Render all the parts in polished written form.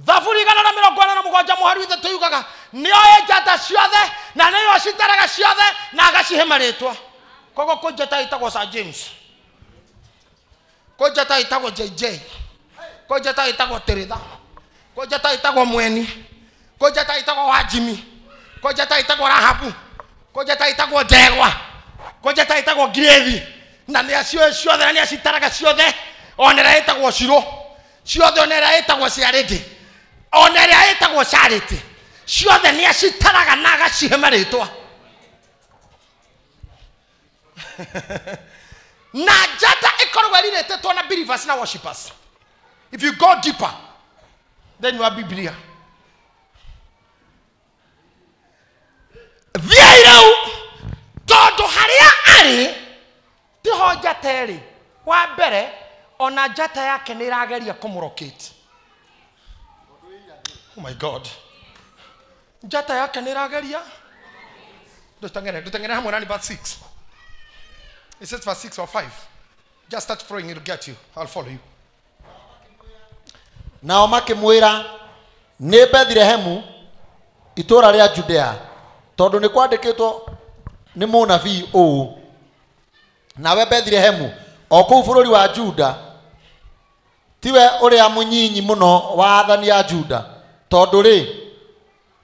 Thaburi igana na mĩrongo ĩna na mũgwanja mũhari wa ithatũ yugaga nĩoĩ njata ciothe na nĩyo citaraga ciothe na agacihe marĩtwa. Koguo kwĩ njata ĩtagwo Sir James, kwĩ njata ĩtagwo JJ, kwĩ njata ĩtagwo Teretha, kwĩ njata ĩtagwo Mweni, kwĩ njata ĩtagwo Wanjimi, kwĩ njata ĩtagwo Rahabu, kwĩ njata ĩtagwo Ndegwa, kwĩ njata ĩtagwo Ngirĩthi, na nĩacio ciothe na nĩacitaraga ciothe. Ona ĩrĩa ĩtagwo Shiro ciothe, ona ĩrĩa ĩtagwo Ciarĩndĩ, ona ĩrĩa ĩtagwo Charity ciothe nĩacitaraga na agacihe marĩtwa. Na njata ĩkoragwo ĩrĩrĩtĩtwo na believers na worshippers. If you go deeper then you are Biblia. Thiĩ rĩu tondũ harĩa arĩ tiho njata ĩrĩ. Wa mbere ona njata yake nĩ ĩrageria kũmũrocate. Oh my God. Njata yake nĩ ĩrageria. Ndutengere hamwe nani verse 6. It says verse 6 or 5. Just start throwing, it'll get you. I'll follow you. Nao makĩmwĩra nĩ Bethlehemu itũũra rĩa Judea, tondũ nĩ kwandĩkĩtwo nĩ mũnabii ũũ: nawe Bethlehemu o kũu bũrũri wa Juda tiwe ũrĩa mũnyinyi mũno wa athani a Juda, tondũ rĩ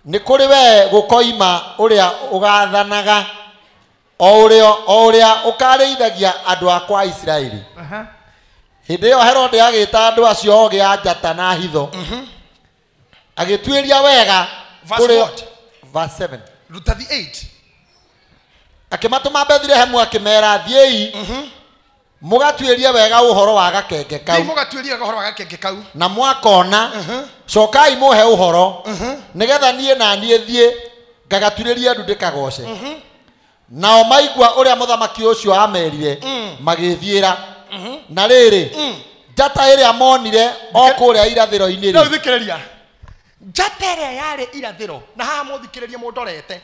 nĩ kũrĩ we gũkoima ũrĩa ũgathanaga o ũrĩa ũkarĩithagia andũ akwa Isiraeli. Hĩndĩ ĩyo Herode agĩĩta andũ acio ogĩ a njata na hitho, agĩtuĩria wega kũrĩ verse 7 Ruta the 8. akĩmatũma Bethlehemu akĩmera thiĩi mũgatuĩrie wega ũhoro wa gakenge kau, mũgatuĩrie wega ũhoro wa gakenge kau, na mwakona cokai mũhe ũhoro nĩgetha niĩ na niĩ thiĩ ngagatuĩrie ndu ndĩkagoce. Nao maigua ũrĩa mũthamaki ũcio amerire magĩthiĩra. Na rĩrĩ njata ĩrĩa monire o kũrĩa irathĩro-inĩ rĩ, thikĩrĩria njata ĩrĩa yarĩ irathĩro. Na haha mũthikĩrĩrie mũndorete,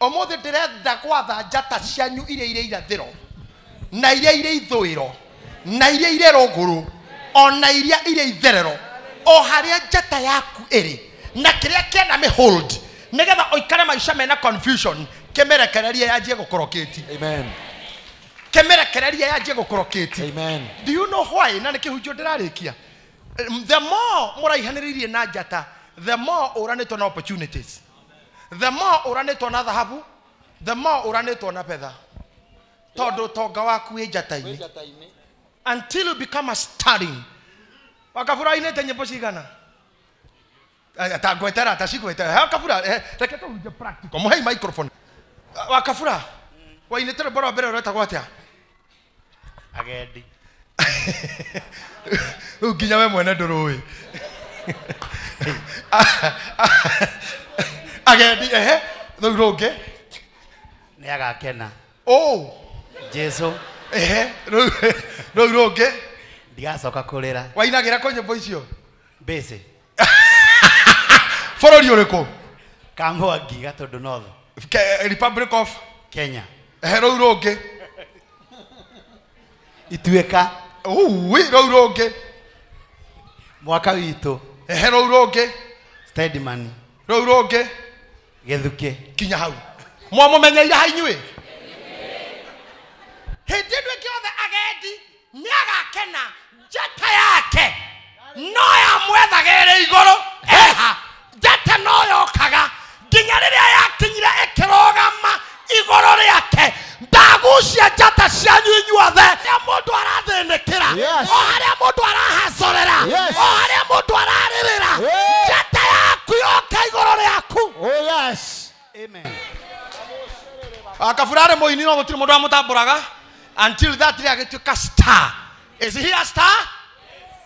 ũmũthĩ ndĩrenda gwatha njata cianyu iria irĩ irathĩro na iria irĩ ithũĩro na iria irĩ rũngũrũ ona iria irĩ itherero, o harĩa njata yaku ĩrĩ na kĩrĩa kĩenda mĩ hold nĩgetha oikare maica mena confusion, kĩmĩrekererie yanjie gũkorokĩti. Amen. Kĩmĩrekererie yanjie gũkorokĩti. Amen. Do you know why? Na nĩ kĩhunjio ndĩrarĩkia. The more mũraihanĩrĩirie na njata, the more ũranĩtwo na opportunities, the more ũranĩtwo na thahabu, the more ũranĩtwo na betha, tondũ tonga waku wĩ njata-inĩ. Until you become a starring. Wakabura inete nyĩmbo cigana? Atangwetera atacigwetera. Wakabura reke tũhunjie practical. Mũhei microphone. Wakabura wainete rwĩmbo rwa mbere rwetagwo atĩa? Agendi. Rĩu nginya we mwene ndũrũĩ. Agendi rĩu rũngĩ Nĩ agakena. oh Jesu. rĩu rũngĩ Ndigacoka kũrĩra. wainagĩra kũ nyĩmbo icio? Mbĩcĩ. Bũrũri ũrĩkũ? Kamwangi Gatũndũ North. Republic of Kenya. rĩu rũngĩ Ituĩka. rĩu rũngĩ Mwaka witũ. rĩu rũngĩ Steadman. rĩu rũngĩ Gĩthukĩ. kinya hau mwamũmenyeire ha inyuĩ. Hĩndĩ ĩno ĩngĩ yothe agendi nĩ agakena njata yake no yamwethagĩrĩra igũrũ eha. Njata no yokaga nginya rĩrĩa yakinyire ĩkĩrũgama igũrũ rĩake. Ndagucia njata cianyu inyuothe. Harĩa mũndũ arathĩnĩkĩra, o harĩa mũndũ arahacorera, o harĩa mũndũ ararĩrĩra, njata yaku yoka igũrũ rĩaku. Oh yes. Amen. Akabura arĩ mũini no gũtirĩ mũndũ amũtambũraga until that day agĩtuĩka star. Is he a star?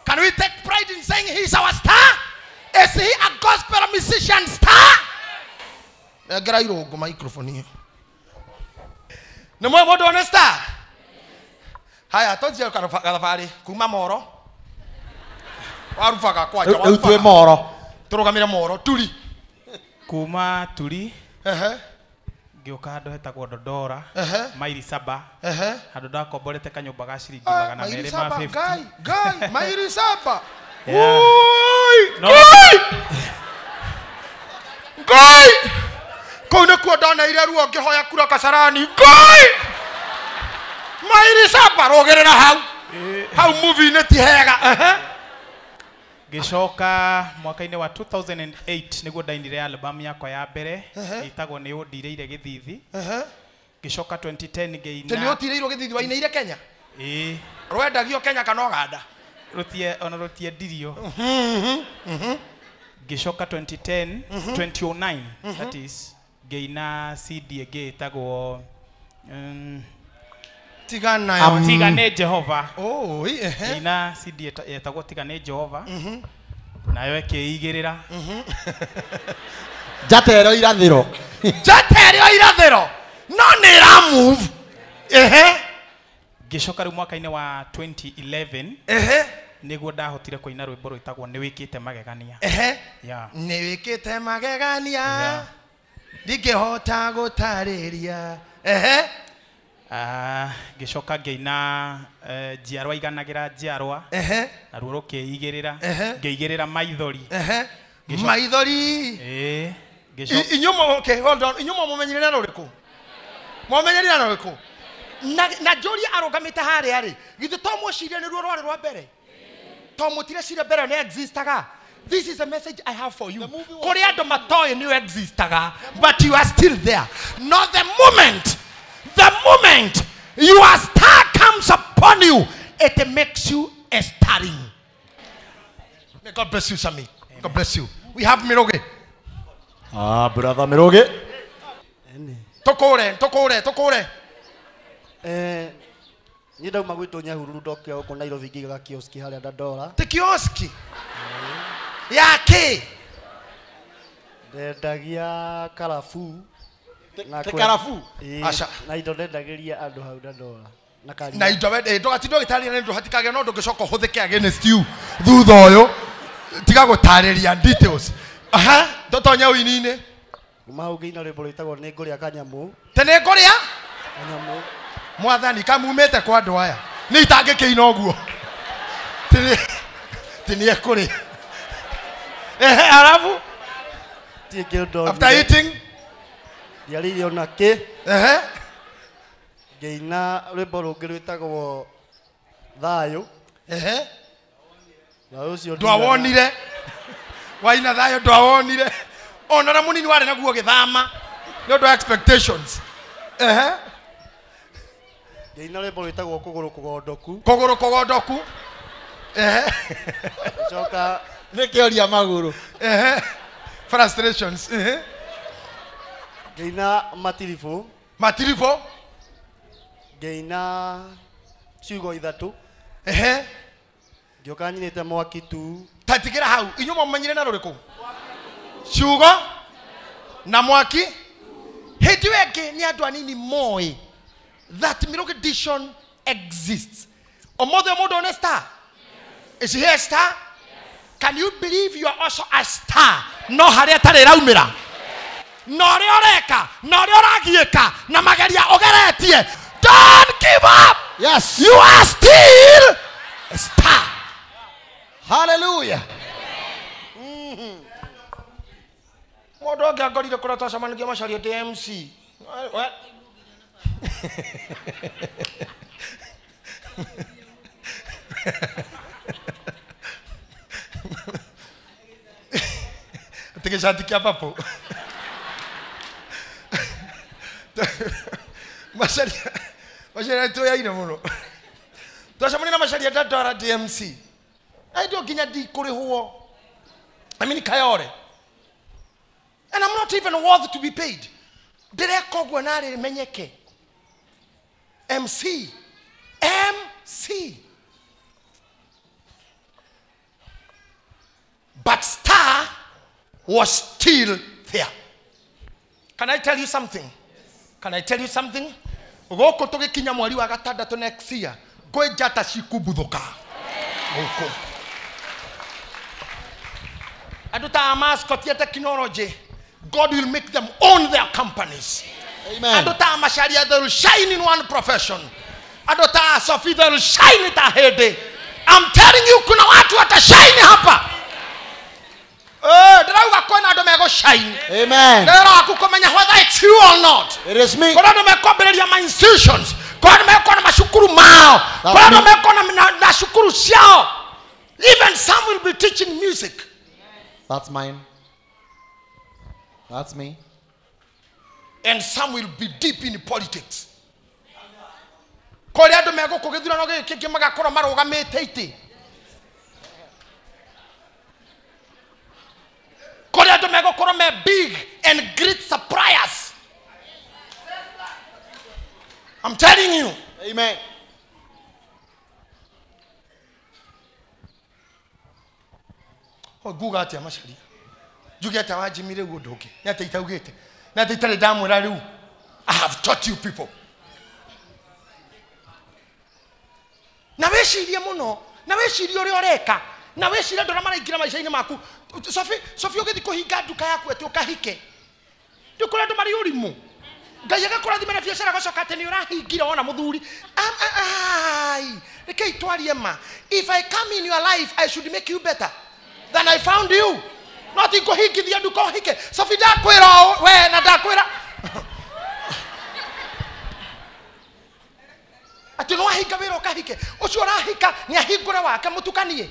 Can we take pride in saying he's our star? Is he a gospel musician star? Ngera irũngo microphone hiyo. Nĩ mwe mũndũ one star? Haya tũthiĩ gathabarĩ kuma Moro. Warubaga kwanja Rĩu twĩ Moro. Tũrũgamire Moro turi. Kuma turi ngĩũka handũ hetagwo Dodora mairi saba handũ ndakomborete kanyũmba ga ciringi 250. Gai mairi saba. wetereire ruo ngihoya kura Kasarani ngoi mairi saba rogerera hau movie ne ti hega Gicoka mwaka-inĩ wa 2008 nĩguo ndainire album yakwa ya mbere ĩtagwo nĩ ũndireire gĩthithi. Gicoka 2010 ngĩina. Nĩ ũtireirwo gĩthithi wainĩire Kenya? Rwendagio Kenya kana Uganda? Rutie ndirio. Gicoka 2010 2009 that is ngĩina CD ĩngĩ ĩtagwo Tigane Jehova. Ina CD yetagwo Tigane Jehova. Nayo ĩkĩigĩrĩra. Njatero irathĩro. Njatero irathĩro. No nĩ ra move. Gicoka rĩu mwaka-inĩ wa 2011 nĩguo ndahotire kũina rwĩmbo rwĩtagwo nĩ wĩkĩte magegania. Nĩ wĩkĩte magegania. Ndingĩhota gũtarĩria. Gicoka ngĩina njiarwa iganagĩra njiarwa na ruo rũkĩigĩrĩra ngĩigĩrĩra maithori. Maithori. Hold on. Inyuĩ mũmenyerera rũrĩkũ? Mũmenyerera rũrĩkũ? Na Joria arogamĩte harĩa rĩ. Githĩ to mũciria nĩ ruo rwarĩ rwa mbere? To mũtire ciria mbere nĩ existaga. This is a message I have for you. Kũrĩ andũ matoĩ nĩ existaga, but you are still there. Not the moment your star comes upon you, it makes you a starring. May God bless you, Sami. God bless you. We have Miroge. Brother Miroge. Tokore. Ni ndauma gwitũ Nyahururu ndokĩa gũkũ Nairobi ngĩigaga kioski harĩa Dandora. Ti kioski ya kĩ? Ndendagia karabu. Karabu. Aca. Na indo ndendagĩria andũ hau Dandora. Na indo ndũgatindwo gĩtarĩria nĩ ũndũ hatikagĩa no ndũngĩcoka ũhũthĩke against you thutha ũyũ. Tiga gũtarĩria details. Totonye ũini-inĩ. Kuma hau ngĩina rwĩmbo rwĩtagwo nĩ ngũrĩa kanyamũ. Nĩ ngũrĩa? Kanyamũ. Mwathani kamumĩte kwa andũ aya. Nĩ itangĩkĩina ũguo. Ti nĩ ekũrĩa. Arabu? After eating? Ndiarĩire ona kĩ. Ngĩina rwĩmbo rũngĩ rwĩtagwo thayũ. Na ũcio ndwawonire. Waina thayũ ndwawonire. Ona na mũnini warĩ naguo gĩthama. Nĩ ũndũ wa expectations. Ngĩina rwĩmbo rwĩtagwo kũgũrũ kũgondoku. Kũgũrũ kũgondoku. Coka nĩ kĩoria magũrũ. Frustrations. Ngĩina matiribũ. Matiribũ. Ngĩina ciugo ithatũ. Ngĩoka nyinĩte mwaki tu. Tatigĩra hau. Inyuĩ mũmenyire na rũrĩkũ? Ciugo na mwaki. Hĩndĩ ĩyo ĩngĩ nĩ andũ anini moĩ that Miroge Edition exists. Omodo one star. Is he a star? Can you believe you are also a star? No harĩa tarĩ raumĩra. No rĩo reka, no rĩo ragiĩka, na mageria ũgeretie. Don't give up. Yes. You are still a star. Hallelujah. Mũndũ ũngĩ angorire kũrĩa twacemanagia macaria DMC. Tikishati kia papo. Macharia tu ya ina muno. Twacemania na macharia Dandora DMC. Ndio nginya ndikũrĩ huo. I mean Kayore. And I'm not even worth to be paid. Direko gwa nari menyeke. MC. But star was still there. Can I tell you something? Can I tell you something? Goko tugikinya mweri wa gatandatu next year. Ngwe njata cikubuthuka. Goko. Andu ta mascot ya technology. God will make them own their companies. Amen. Andu ta masharia, they will shine in one profession. Andu ta Sophie, they will shine it ahead. I'm telling you, kuna watu watashine hapa. Ndirauga kona andu mego shine. Amen. Lero akukomenya whether it's you or not. It is me. Kuna ndo mekobereria my institutions. Kuna ndo mekona mashukuru mao. Kuna ndo mekona na shukuru siao. Even some will be teaching music. That's mine. That's me. And some will be deep in politics. Korea ndo meko kugithura no giki magakora marugamite iti. Korea ndo meko kora me big and great suppliers. I'm telling you. Amen. Guga ati amashari. Jugi ati wajimire gudoke. Nyata itaugete. Nyata itale damu rari. I have taught you people. Na weshirie muno, na weshirie uri oreka, na weshirie ndora maraingira maisha-ini maku. Sofi ugethi kuhinga nduka yaku ati ukahike. Ndukura ndu mari urimu. Ngai agakurathima na biacara gacoka ati ni urahingira ona muthuri. Rekei twarie ma. If I come in your life, I should make you better than I found you. Not in kuhingithia nduka uhike. Sofi ndakwira we na ndakwira. Ati no ahika wira ukahike. Ucio urahika ni ahingure wake mutukanie.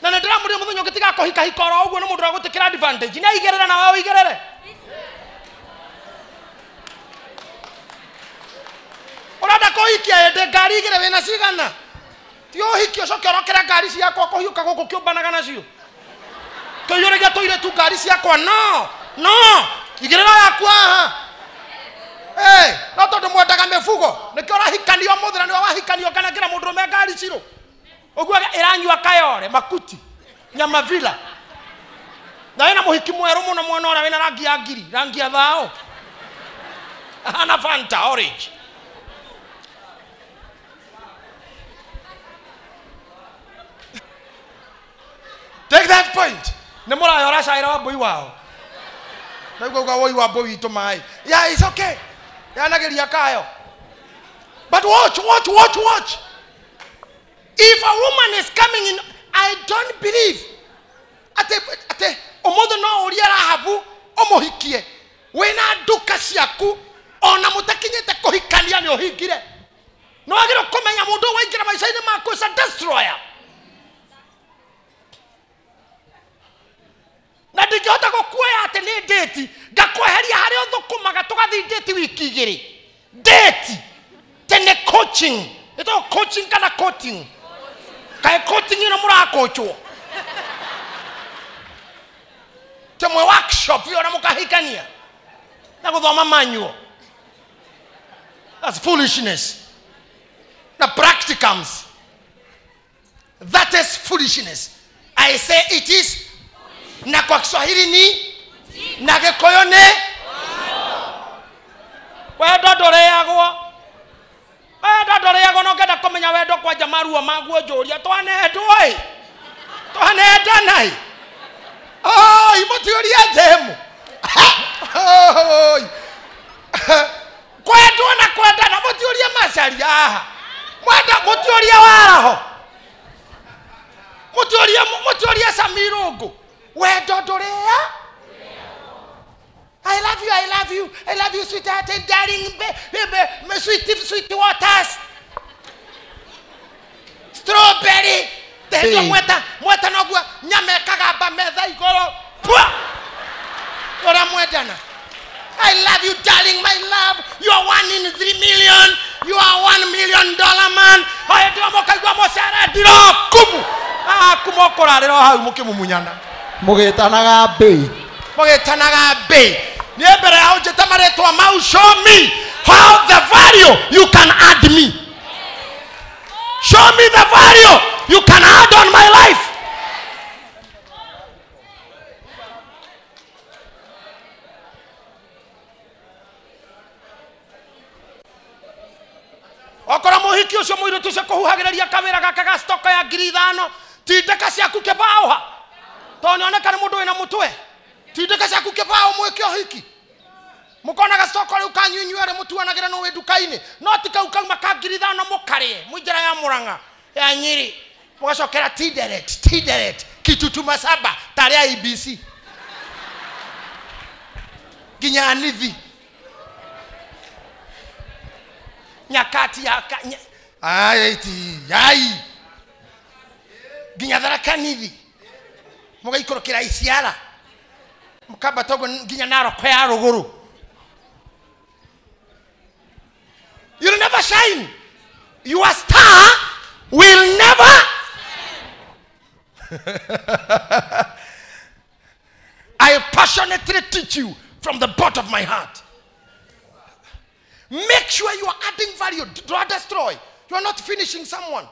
Na ndira muri muthonyo gitiga kuhika hikoro uguo ni mundu wa gutikira advantage. Ni aigerera na wao igerere. Urada kuhikia ende ngari igere wena cigana. Ti uhiki ucoke orokera ngari ciakwa kuhiuka guku kiumbanaga nacio. Toyore toire tu ngari ciakwa no. Igerera yakwa ha. No tondu mwendaga mifugo nikio rahikanio muthira ni wahikanio kana kira mundu me ngari ciro uguo iranyua kayore makuti nyama vila na ina muhiki mweru muno mwana ora wina rangi ya ngiri rangi ya thao ana Fanta orange. Take that point. Ni murayora shaira wa boy wao na ugo woi wa boy to mai. Yeah, it's okay. But watch. If a woman is coming in, I don't believe. Ate omodo no oriara habu omohikie. Wena duka siaku ona mutakinyete kuhikania ni ohigire. No agiro komenya mundu waingira maisha-ini maku is a destroyer. Na ndingihota gukuoya ati ni date ngakweheria hari othukumaga tugathi date wiki igiri date tene coaching ito coaching kana coaching kai coaching ino murakochwo temwe workshop yo na mukahikania na guthoma manual. That's foolishness. Na practicums, that is foolishness. I say it is. Na kwa Kiswahili ni na Gikuyu ni wendo ndureagwo no ngenda kumenya wendo kwa jamaruo maguo njuria twanendwo twanendanai imutiuria themu kwendwo na kwendana mutiuria macaria mwenda mutiuria waraho mutiuria Samirungu wendo ndurea. I love you, sweetheart and darling, sweet waters. Strawberry. Tehendo mweta nogua nyame kagamba metha igoro. Ora mwedana. I love you, darling, my love. You are 1 in 3 million. You are $1 million man. Oye ndio mokaigwa mocere ndiro kumu. Kumokora rero hau mukimumunyana. Mugitanaga bei. Niebere au jetamaretwa mau show me how the value you can add me. Show me the value you can add on my life. Okora muhiki ucio muiru tuce kuhuhagiriria kawira gaka ga stock ya 5,000 tindeka ciaku kebauha to nionekane mundu wina mutwe tindeka ciaku kebao mweke ohiki mukona ga stock riu kanyunyuere mutuanagira no we dukaini no tikau kauma ka 5,000 mukarie mujira ya Murang'a ya Nyeri mugacokera Tinderet Kitutu Masaba tari ya IBC nginya nithi nyakati ya ai nginya Tharaka Nithi mugaikorokera Isiara mukamba togo nginya Naroko ya ruguru. You'll never shine. Your star will never I passionately teach you from the bottom of my heart. Make sure you are adding value. Do not destroy. You are not finishing someone.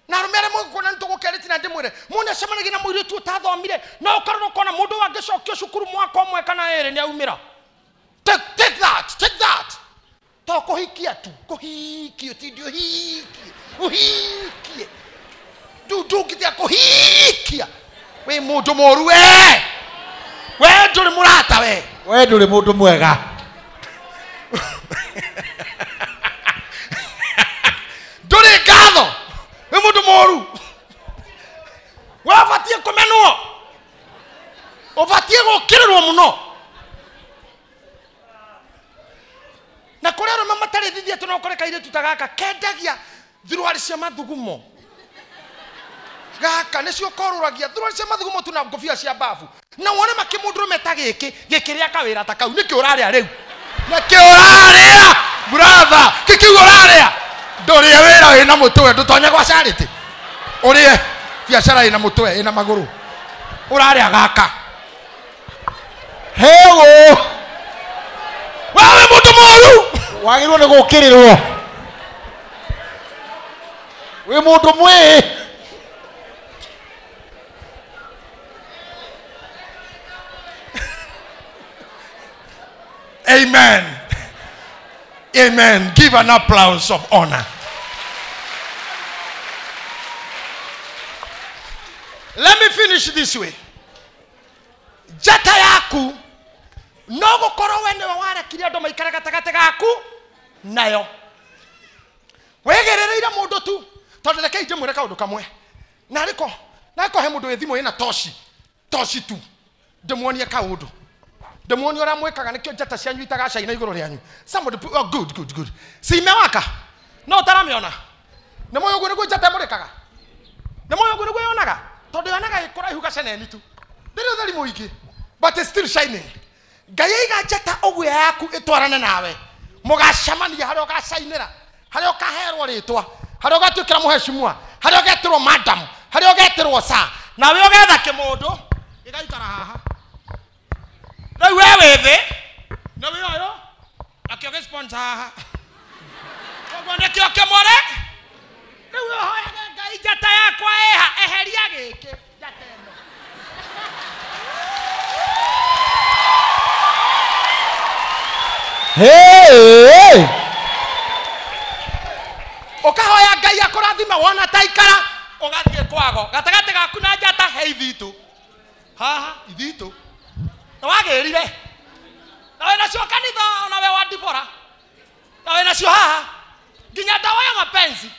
Na rumere mo kona ntoko kereti na demure. Muna semana gina mwiri tu tathomire. Na ukarano kona mudo wa gicokio cukuru mwaka umwe kana ere ni aumira. Take that. To kuhikia tu. Kuhikio tidio hiki. Uhikie. Du kitia kuhikia. We mundu moru we. We nduri murata we. We nduri mundu mwega. Nduri gatho. We mundu moru. We abatie kumenwo. Obatie gukirirwo muno. Na kurero mama tare thithia tunokoreka ire tutagaka kendagia thirwari cia mathugumo. Gaka nicio koruragia thirwari cia mathugumo tuna ngofia cia bafu. Na wone makimunduru metagiki gikiria kawira ta kau niki uraria riu. Niki uraria brother kiki uraria. Ndori wira wina mutwe ndutonya kwa charity. Urie biashara ina mutwe ina maguru. Uraria gaka. Hewo. Wewe mundu moru. Wagirwo ni gukirirwo. We mundu mwe. Amen. Give an applause of honor. Let me finish this way. Jata yaku no gukoro wene wara kiria ndo maikara gatagate gaku nayo. Wegerereira mundu tu tondu reke ije mwire kaundu kamwe. Na riko he mundu ethimo ina toshi tu. Demuonie kaundu. Demuonie ora mwekaga nikio jata cianyu itaga caina iguru rianyu. Somebody oh good. Si mewaka. No taramiona. Ne moyo gwe jata murekaga. Ne moyo gwe yonaga. Tondu yonaga ikora ihuga ceneni tu. Ndiri utheri muingi but it's still shining. Gaiga jata ogwe yaku itwarane nawe. Mugacamania hario gacainira. Hario kaherwo ritwa. Hario gatukira muheshimua. Hario getirwo madam. Hario getirwo sa. Na we ogetha kimundu igaikara haha. Na wewe the na we oyo akio ge sponsor haha. Ogwande kio kemore. Na we hoya gai jata yakwa eheria giki jata eno. Hey! Okahoya ngai akurathima wona taikara ugathie kwago gatagate gaku na jata heithitu haha ithitu na wagerire na wena cio kanitha na we wa Dibora na wena cio haha nginya dawa ya mapenzi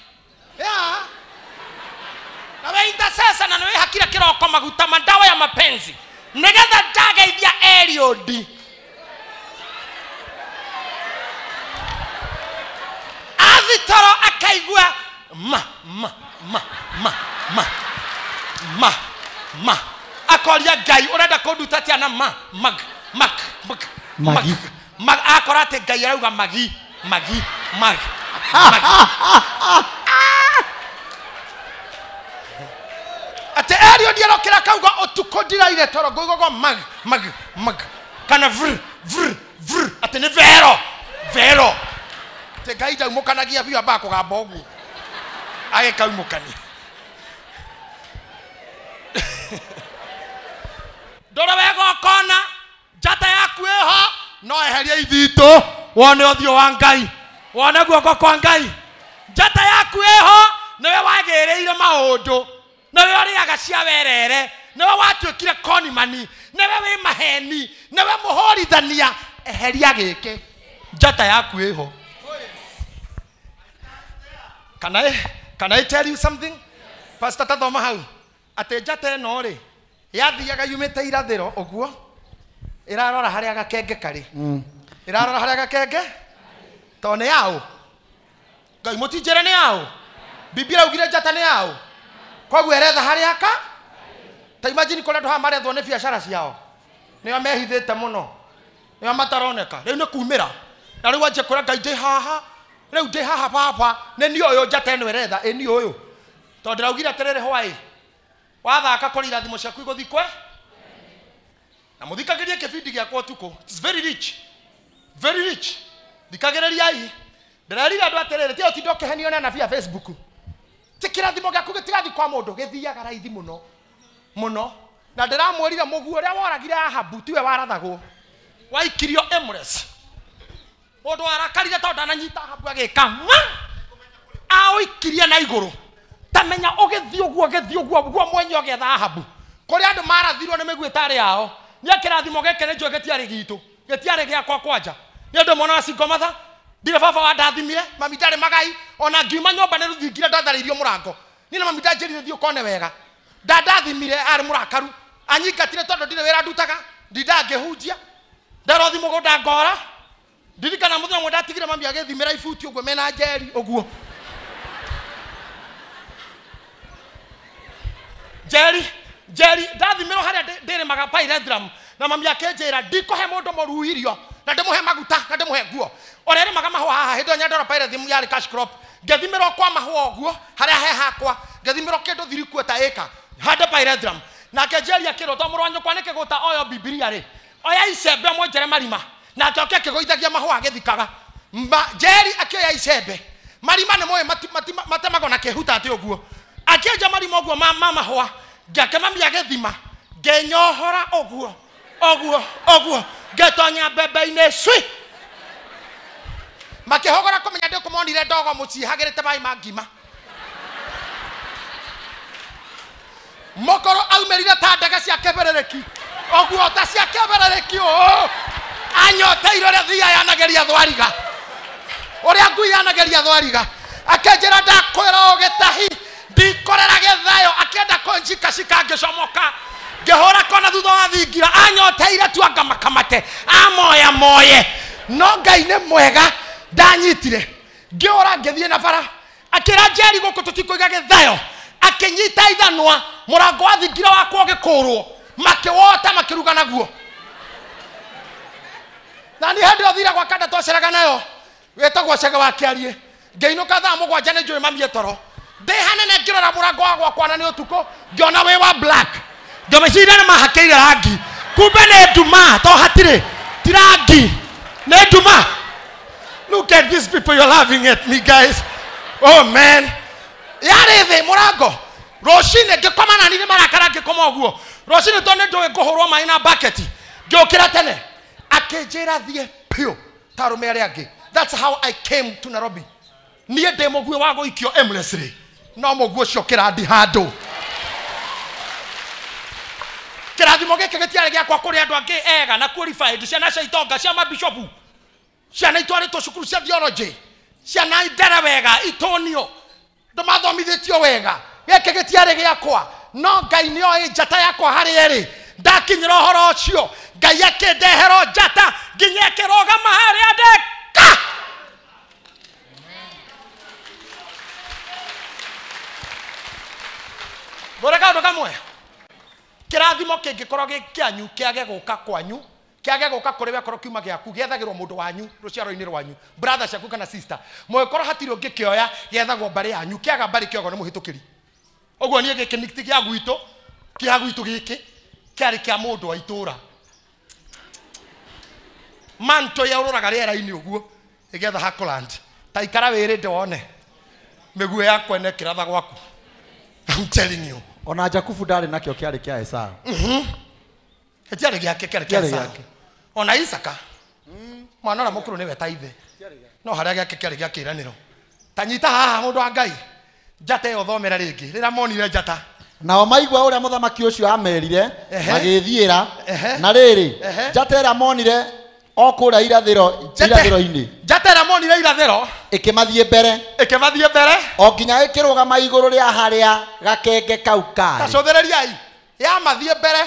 na we intercessor na we hakira kiroko maguta madawa ya mapenzi nigetha ndageithia Eliod Toro akaigua ma akoria ngai urenda kunduta tia na mag akora ate ngai arauga magi ate Eliod arokira kauga otuko ndiraire toro goigogo mag kana vr ate ne vero te gaida mukanagia biya bako ga bogu age kau mukani dora wego kona jata yaku eho no eheria ithito wone othio wa ngai wone guoko kwa ngai jata yaku eho niwe wagereire maundu niwe oriaga cia werere niwe watuikire konimani niwe wi maheni niwe muhorithania eheria giki jata yaku eho. Can I tell you something? Pastor Tathoma hau. Ate jata no ri. Yathiaga yumite irathiro oguo. irarora haria gakenge kari irarora haria gakenge to ne yao ngai mutinjere ne yao biblia ugire njata ne yao koguo eretha haria ka ta imagine kole ndo hamarethwo ne biashara ciao nio mehithite muno nio mataroneka riu ne kumira na riu anje kora ngai ndi haha riu ndi haha papa ne ni uyu njata eno eretha ni uyu to ndiraugire atiriri hwai wathaka kuri irathimo ciaku iguthikwe na muthikagirie kibindi giakwa tuko it's very rich thikagiririai ndirarira andu atiriri tio ti ndokehenio na nabii Facebook ti kirathimo giaku gitirathi kwa mundu githiaga raithi muno na ndiramwirire muguo uria woragire Ahabu tiwe warathagwo waikirio Emrys mundu arakarire tondu ananyita Ahabu agika aoikirie na iguru tamenya ogithio guo mwenye ogetha Ahabu kuri andu marathirwo ni miguitari yao ni akirathimo gekere njwe getiari gitu getiari giakwa kwanja ni andu mona asingomatha ndire baba wa ndathimire mami ndari magai ona ngiuma nyomba ni ruthingira ndatharirio murango ni na mami ndanjirire thio kone wega ndathimire ari murakaru anyingatire tondu ndire wira ndutaga ndindangihunjia ndarothi mugunda ngora ndirikana muthenya mwe ndatigire mami agithimira ibuti uguo mena njeri uguo Jerry ndathimiro haria ndire maga Pyrethrum na mami akenjira ndikohe mundu moruirio na ndimuhe maguta na ndimuhe nguo orere maga mahwa haha hindo nyandora Pyrethrum yari cash crop ngethimiro kwa mahwa oguo haria he hakwa ngethimiro kindu thiriku ta eka hande Pyrethrum na Jerry akiro to murwanyo kwa nike guta oyo Biblia ri oya icembe mwenjere marima na atoke kigoithagia mahwa agithikaga Jerry akioya icembe marima ne moyo matemago na kehuta ati oguo akieja marima oguo mama mahwa ngakemami agethima ngenyohora oguo ngetonya mbembe-inĩ cwi makĩhogora kũmenya ndĩkũmonire ndogo mũciĩ hagĩrĩte maĩ ma ngima mokoro aumĩrire ta ndege cia kĩberereki oguo ta cia kĩberereki anyoteire ũrĩa thia yanageria thwariga ũrĩa ngui yanageria thwariga akenjĩra ndakwĩra ũgĩtahi ndikorera gethayo akenda konjika shikangecomoka ngehora kona thutha wa thingira anyoteire tu angamakamate moye no ngai nĩ mwega ndanyitire ngiora ngithie na bara akira Jerry guku tutikoiga gethayo akinyita ithanwa murango wa thingira wakwa ũgĩkũrwo makiwota makiruga naguo na ni hende othira gwa kanda twaceraga nayo wetagwo cege wa Kĩarie ngĩinũka thaa mũgwanja nĩ njũĩ mami etoro ndehanene ngirora murango wa gwakwa na nĩ ũtukũ ngiona wĩ wa black ngĩmeciria nĩ mahakĩire rangi kumbe nĩ nduma to hatirĩ ti rangi nĩ nduma. Look at these people, you're laughing at me guys. Oh man yarĩ thĩ murango rũcinĩ ngĩkomana nĩ marakara ngĩkoma ũguo rũcinĩ to nĩ njũĩ ngũhũrwo maĩ na bucket ngĩũkĩra tene akĩnjĩra thiĩ piũ ta arũme arĩa angĩ. That's how I came to Nairobi. Niĩ ndĩ mũguĩ wa gũikio Emrys rĩ no mũguĩ ũcio kĩrandi handũ kĩrathimo gĩkĩ gĩtiarĩ gĩakwa kũrĩ andũ angĩ ega na qualified ciana cia itonga cia mabishopu ciana itwarĩtwo cukuru cia theology ciana ndere wega itonio ndũmathomithĩtio wega gĩkĩ gĩtiarĩ gĩakwa no Ngai nĩoĩ njata yakwa harĩa ĩrĩ ndakinyĩra ũhoro ũcio Ngai akĩndehera njata nginya ĩkĩrũgama harĩa ndĩka. Boreka ndo kamwe kirathimo kĩngĩkorwo gĩ kĩanyu kĩage gũka kwanyu kĩage gũka kũrĩ we korwo kiuma gĩaku gĩethagĩrwo mũndũ wanyu rũciaro-inĩ rwanyu brother ciaku kana sister mũgĩkorwo hatirĩ ũngĩkĩoya gĩethagwo mbarĩ yanyu kĩaga mbarĩ kĩogo nĩ mũhĩtũkĩri ũguo niĩ gĩkĩ ti gĩa gwitũ kĩa gwitũ gĩkĩ kĩarĩ kĩa mũndũ wa itũũra manto yaũrũraga rĩera-inĩ ũguo ĩgetha Hackland ta ikara wĩrĩ ndone mĩguĩ yakwa ĩno ĩkĩratha gwaku. I'm telling you. Ona Jakubu ndari nakio kiari kia Esau. Etiare giake kiari kia Esau. Ona Isaka. Mwana na mukuru niwe taithe. No haria giake kiari gia kiraniro. Tanyita haha mundu wa Ngai. Njata yo thomera ringi. Rira monire njata. Nao maigwa uria muthamaki ucio amerire magithiira na riri njata ira monire okura irathiro-ini njata ira monire irathiro ikimathie mbere o nginya ikirugama iguru ria haria gakenge kau kari. Tacũthĩrĩriai ya mathie mbere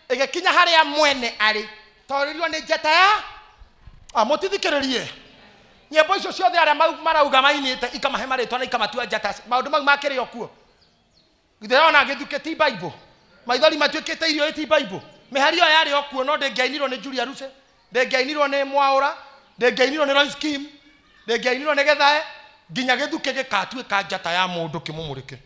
igikinya haria mwene ari twarirwo nĩ njata ya mũtithikĩrĩrie nyĩmbo icio ciothe arĩa marauga mainĩte ikamahe marĩtwa na ikamatua njata maũndũ mau makĩrĩ o kuo githĩ ona gĩthuke ti Bible maithori matuĩkĩte irio ti Bible mĩhari ĩyo yarĩ o kuo no ndĩngĩainirwo nĩ Julia Ruse ndĩngĩainirwo nĩ Mwaũra ndĩngĩainirwo nĩ Roy Scheme ndĩngĩainirwo nĩ Gĩthae nginya gĩthuke gĩkatuĩka njata ya mũndũ kĩmũmũrĩke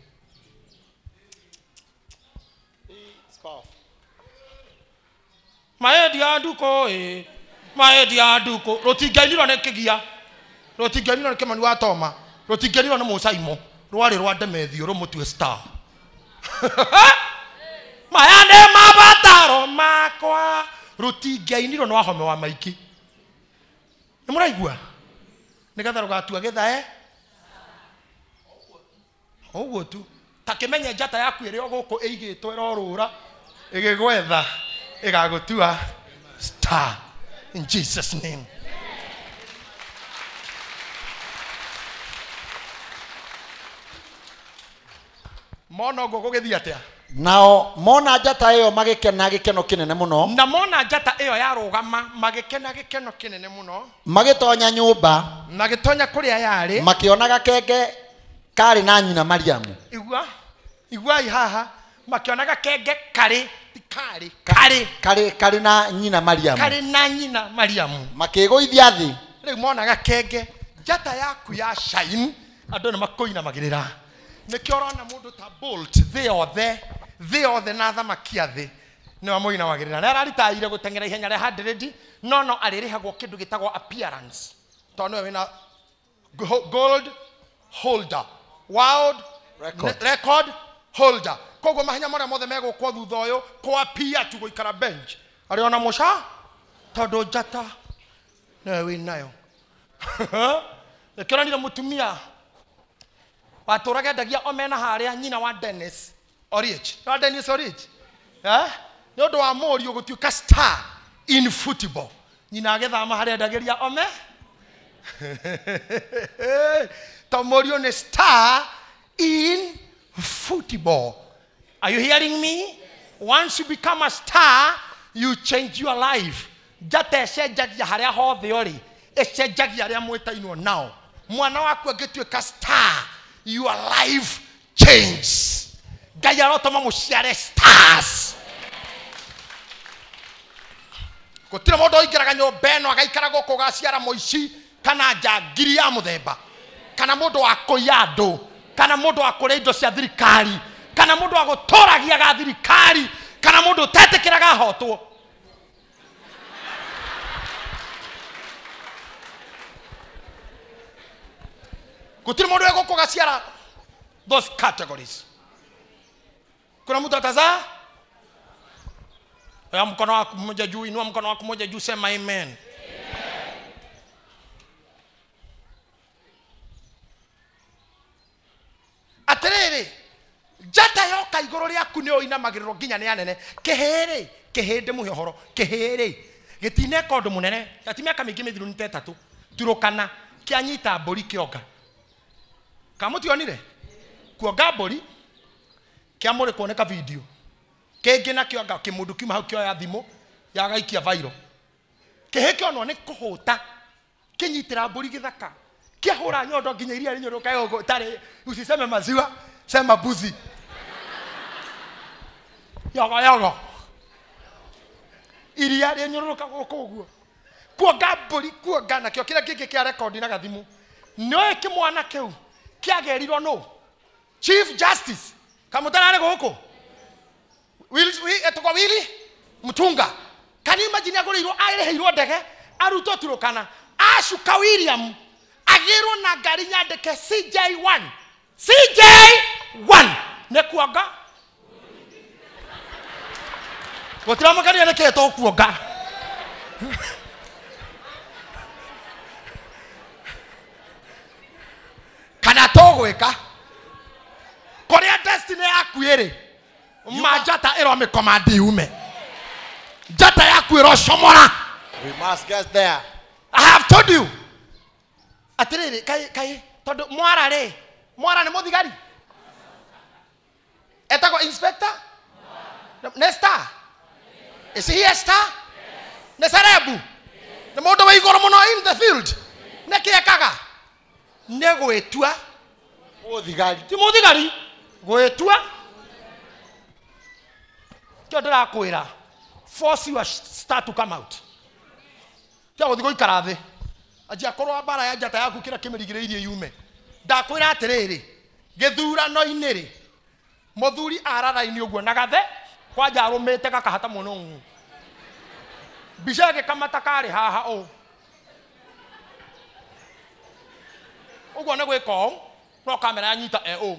maedi ya nduko maedi ya nduko rũtingĩainirwo nĩ Kĩgia rũtingĩainirwo nĩ Kĩmani wa Toma rũtingĩainirwo nĩ Mũcaimo rwarĩ rwa Ndemethio rũmũtue star maya nĩ mabataro makwa rũtingĩainirwo nĩ Wahome wa Maiki nĩ mũraigua nĩgetha rũgatua Gĩthae ũguo tu ta kĩmenye njata yaku ĩrĩ o gũkũ ĩigĩtwo ĩrorũra ĩgĩgwetha ĩgagũtua star in Jesus name. Mona ũguo gũgĩthiĩ atĩa nao mona njata ĩyo magĩkena gĩkeno kĩnene mũno na mona njata ĩyo yarũgama magĩkena gĩkeno kĩnene mũno magĩtonya nyũmba magĩtonya kũrĩa yarĩ makĩona gakenge karĩ na nyina Mariamu iguai haha makĩona gakenge karĩ na nyina Mariamu karĩ na nyina Mariamu makĩgũithia thĩ rĩu mona gakenge njata yaku ya shine andũ nĩ makũinamagĩrĩra nĩkĩo ũrona mũndũ ta Bolt thĩ othe na thamaki a thĩ nĩwe mũinamagĩrĩra na araritaire gũteng'era ihenya rĩa 100 no arĩrĩhagwo kĩndũ gĩtagwo appearance tondũ nĩwe wĩna gold holder world record holder koguo mahenya marĩa mothe megũkwo thutha ũyũ kwa pia tu gũikara bench arĩ ona mũca tondũ njata nĩwe wĩnayo nĩkĩonanire mũtumia watũraga endagia omena harĩa nyina wa Dennis Oriech no Dennis Oriech nĩ ũndũ wa Mũriũ gũtuĩka star in football nyina agĩthama harĩa endagĩria ome to Mũriũ nĩ star in football. Are you hearing me? Once you become a star, you change your life. Njata ĩcenjagia harĩa hothe ũrĩ ĩcenjagia arĩa mwĩtainwo nao mwana waku angĩtuĩka star your life changes. Ngai arotoma mũciare stars. Gũtirĩ mũndũ ũingĩraga nyũmba ĩno agaikara gũkũ gaciara mũici kana njangiri ya mũthemba kana mũndũ wa kũiya andũ kana mũndũ wa kũrĩa indo cia thirikari kana mũndũ wa gũtũragia ga thirikari kana mũndũ ũtetĩkĩraga ahotwo. Gũtirĩ mũndũ egũkũ gaciara those categories. Kuna mtu atazaa? Ya mkono wako mmoja juu, inua mkono wako mmoja juu, sema amen. Aterere njata yoka igũrũ rĩaku nĩ ũinamagĩrĩrwo nginya nĩ anene kĩhĩrĩ kĩhĩndĩ mũhoro kĩhĩrĩ gĩtineka ũndũ mũnene ati mĩaka mĩingĩ mĩthiru nĩ 3 turũkana kĩanyita mbũri kĩonga kamũtionire kuonga mbũri kĩamũrĩ kuoneka video kĩngĩ na kĩonga kĩmũndũ kiuma hau kĩoya thimũ yagaikia viral kĩhĩ kĩonwo nĩ kũhũta kĩnyitĩra mbũri gĩthaka kĩahũra nyondo nginya iria rĩnyũrũka yogo tare usiseme maziwa sema buzi yogo iria rĩnyũrũka gũkũ ũguo kuonga mbũri kuonga na kĩo kĩrĩa kĩngĩ kĩa record na gathimũ nĩoĩ kĩmwana kĩu kĩagerirwo no Chief Justice kamũtararĩ gũkũ etũkwa Willy Mutunga. Can you imagine agũrĩirwo arĩhĩirwo ndege arutwo turũkana acuka William agĩrwo na ngari nyandĩke CJ1 nĩ kuonga gũtiramũkania nĩ kĩĩ tũkuonga kana tũgwĩka kũrĩa destiny yaku ĩrĩ majata ĩro mĩkomandi ume njata yaku ĩrocomora. We must get there. I have told you. Atiriri kai todo mwara nĩ mũthigari etagwo inspector Nesta. Is he a star? nĩ cerebu nĩ mũndũ wĩ igũrũ mũno in the field nĩ kĩekaga nĩ gwĩtua Mũthigari. ti mũthigari gwĩtua kĩo ndĩrakwĩra force your start to come out kĩo gũthiĩ gũikara thĩ anjia kũrũa mbara ya njata yaku kĩrĩa kĩmĩrigĩrĩirie yume ndakwĩra atĩrĩrĩ gĩthurano-inĩ rĩ mũthuri araraini ũguo na gathe kwanja arũmĩte gakahata mũno ũguo mbica ĩgĩkamata karĩ haha ũguo nĩ gwĩka ũũ no kamera yanyita ũũ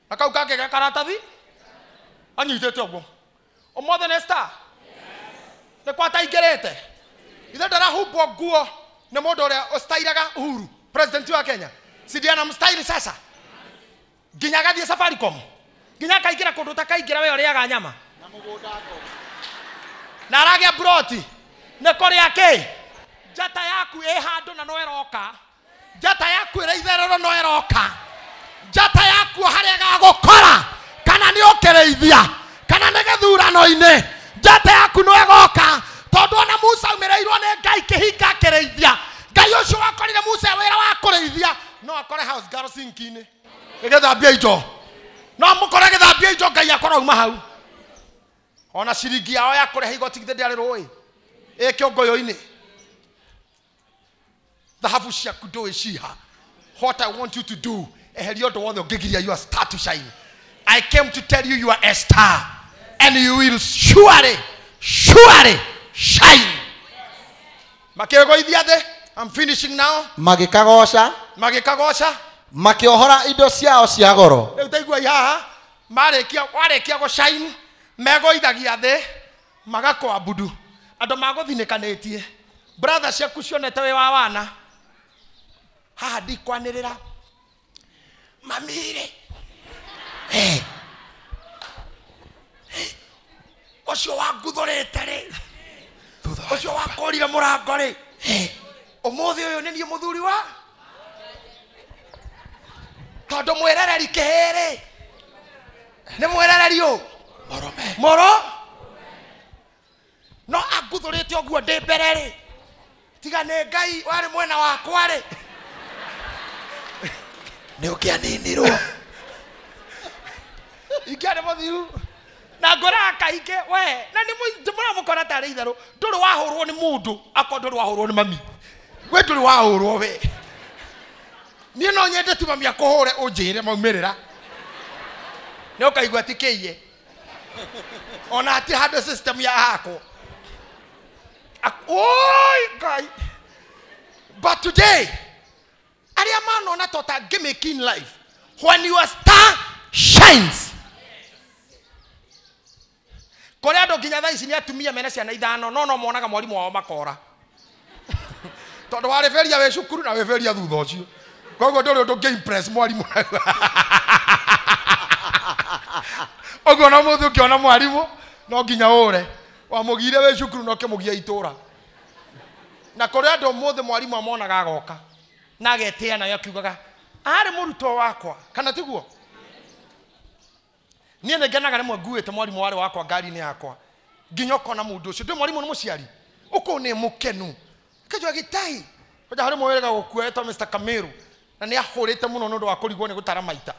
na kau kangĩ ge karatathi anyitĩte ũguo ũmothe nĩ star nĩ kwataingĩrĩte ithe ndarahumbwo nguo nĩ mũndũ ũrĩa ũstairaga Uhuru president wa Kenya sidiana mstairi sasa nginya gathiĩ Safaricom nginya kaingĩra kũndũ takaingĩra we ũrĩaga nyama Na mũgũnda ngo. na aragĩa broti nĩ kũrĩa kĩ njata yaku ĩ handũ na no ĩroka njata yaku ĩrĩ itherero no ĩroka njata yaku harĩa gagũkora kana nĩ ũkĩrĩithia kana nĩ gĩthurano-inĩ njata yaku no ĩgoka tondũ ona Musa umĩrĩirwo nĩ Ngai kĩhinga kĩrĩithia Ngai ũcio wakorire Musa wĩra wa kũrĩithia no akore house girl sink-inĩ ĩgĩthambia indo no mũkore gĩthambia indo Ngai akorwo uma hau ona ciringi yao ya kũreha igoti githĩ ndĩarĩ rũĩ kĩongũyũ-inĩ thahabu ciaku ndũĩ ciha what I want you to do eheria ũndũ wothe ũngĩgiria your star to shine. I came to tell you you are a star and you will surely shine. Makĩgũithia thĩ I'm finishing now Magĩkagoca. magĩkagoca Makĩohora indo ciao cia goro. rĩu taigua haha warĩkia gũshine megũithagia thĩ magakwambudu andũ magũthinĩkanĩtie brother ciaku cionete wĩ wa wana haha ndikwanĩrĩra mamire ũcio wanguthũrĩte rĩ ũcio wakũrire mũrango rĩ ũmũthĩ ũyũ nĩ niĩ mũthuri wa tondũ mwĩrereri kĩhĩrĩ nĩ mwĩrereri ũũ moro no anguthũrĩte ũguo ndĩ mbere rĩ tiga nĩ Ngai warĩ mwena wakwa rĩ nĩ ũkĩaninirwo ingĩarĩ mũthiru na ngũraga kaingĩ we na nĩ mũramũkora tarĩ itherũ ndũrĩ wahũrwo nĩ mũndũ akorwo ndũrĩ wahũrwo nĩ mami we ndũrĩ wahũrwo we niĩ no nyende tu mami akũhũre ũnjĩre maumĩrĩra nĩ ũkaigua tikĩiye ona ati handũ system ya hakwo oi Ngai but today arĩa manona tota gimmick in life when your star shines kũrĩa andũ nginya thaa ici nĩ atumia mena ciana ithano no monaga mwarimũ wao makora tondũ warĩberia wĩ cukuru na wĩberia thutha ũcio koguo ndũrĩ ũndũ ngĩ-impress mwarimũ ũguo no mũthĩ ũkĩona mwarimũ no nginya ũre wamũgire wĩ cukuru no kĩmũgia itũra na kũrĩa andũ mũthĩ mwarimũ amonaga agoka na agetĩa nayo akiugaga arĩ mũrutwo wakwa kana tiguo niĩ nĩ ngenaga rĩmwe nguĩte mwarimũ warĩ wakwa ngari-inĩ yakwa nginya ũkona mũndũ ũcio ndĩ mwarimũ nĩ mũciari ũkũ nĩ mũkenu kajua gĩtahi koja harĩ mwĩrĩga gũkua etwo Mr. Kamiru na nĩ ahũrĩte mũno nĩ ũndũ wa kũrigwo nĩ gũtara maita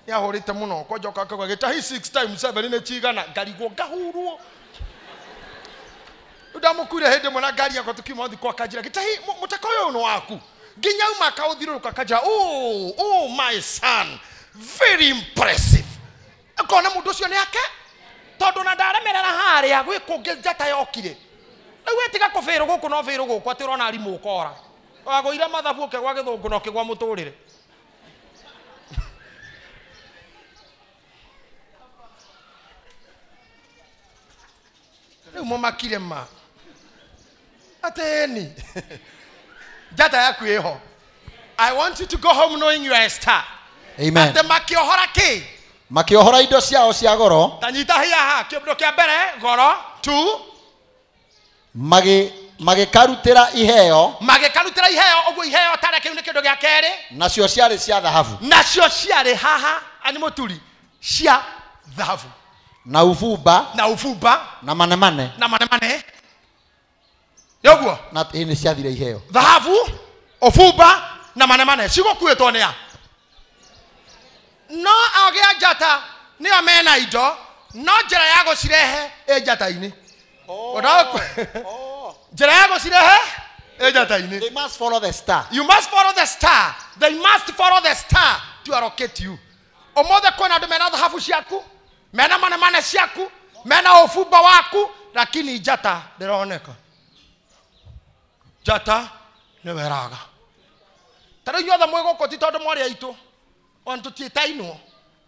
nĩ ahũrĩte mũno kwajoka akagwa gĩtahi 6 times 7 nĩ cigana ngarigwo ngahurwo ndamũkuire hĩndĩ ĩmwe na ngari yakwa tũkiuma thĩ kwa kanjĩra gĩtahi mũtaka ũyũ nĩ waku nginya uma akaũthiũrũrũka kanjĩra oh my son very impressive akona mũndũ ũcio nĩ ake tondũ na ndaremerera harĩa gwĩ kũngĩ njata yokire rĩu etiga kũbĩrũ gũkũ no bĩrũ gũkũ atĩ ũrona arimũ ũkora wagũire mathabu ũkĩgwa gĩthũngũ na ũkĩgwa mũtũrĩre rĩu mũmakire ma ateni njata yaku ĩho I want you to go home knowing you are a star. Amen. Atĩ makĩohora kĩ Makĩohora indo ciao cia goro. tanyita hiaha kĩũndũ kĩa mbere goro 2 Magĩkarutĩra iheo. magĩkarutĩra iheo ũguo iheo tarĩ kĩu nĩ kĩndũ gĩa kerĩ Nacio ciarĩ cia thahabu. nacio ciarĩ haha ani mũturi cia thahabu na ufumba na ufumba na manemane na manemane yoguo na ini ciathire iheo dhahabu ufumba na manemane cigokuĩtwo nĩa no agĩa njata nĩo mena indo no njĩra ya gũcirehe ĩ njata-inĩ njĩra ya gũcirehe ĩ njata-inĩ. they must follow the star. You must follow the star. They must follow the star to allocate you. Omothe kwena andũ mena dhahabu ciaku, mena manemane ciaku, mena ufumba waku, lakini njata ndĩroneka. Njata nĩ weraga. Tarĩ inyuothe mwĩ gũkũ ti tondũ mwarĩ aitũ, ona tũtiĩtainwo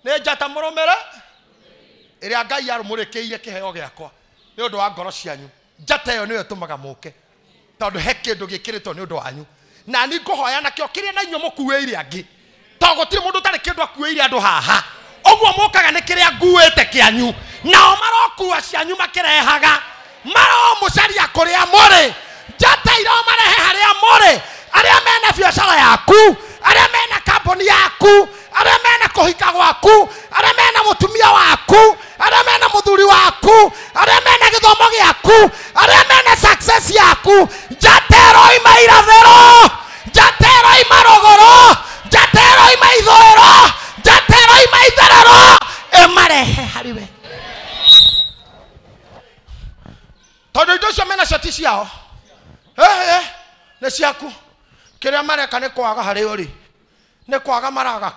nĩ njata mũrũmĩre ĩrĩa Ngai arũmũrĩkĩire kĩheo gĩakwa nĩ ũndũ wa ngoro cianyu. Njata ĩyo nĩyo ĩtũmaga mũke tondũ he kĩndũ gĩkĩrĩtwo nĩ ũndũ wanyu. Na nĩ ngũhoya nakĩo kĩrĩa na inyuĩ mũkuĩire angĩ tondũ gũtirĩ mũndũ ũtarĩ kĩndũ akuĩire andũ haha. Ũguo mũkaga nĩ kĩrĩa nguĩte kĩanyu, nao marokua cianyu makĩrehaga, maromũcaria kũrĩa mũrĩ. Njata iromarehe harĩa mũrĩ, arĩa mena biacara yaku, arĩa mena kambuni yaku, arĩa mena kũhika gwaku, arĩa mena mũtumia waku, arĩa mena mũthuri waku, arĩa mena gĩthomo gĩaku, arĩa mena success yaku. Njata ĩroima irathĩro, njata ĩroima rũgũrũ, njata ĩroima ithũĩro, njata ĩroima itherero, ĩmarehe harĩwe tondũ indo icio mena cio ti ciao. Nĩ ciaku. Kĩrĩa mareka nĩ kwaga harĩ ũrĩ, nĩ kwaga maraga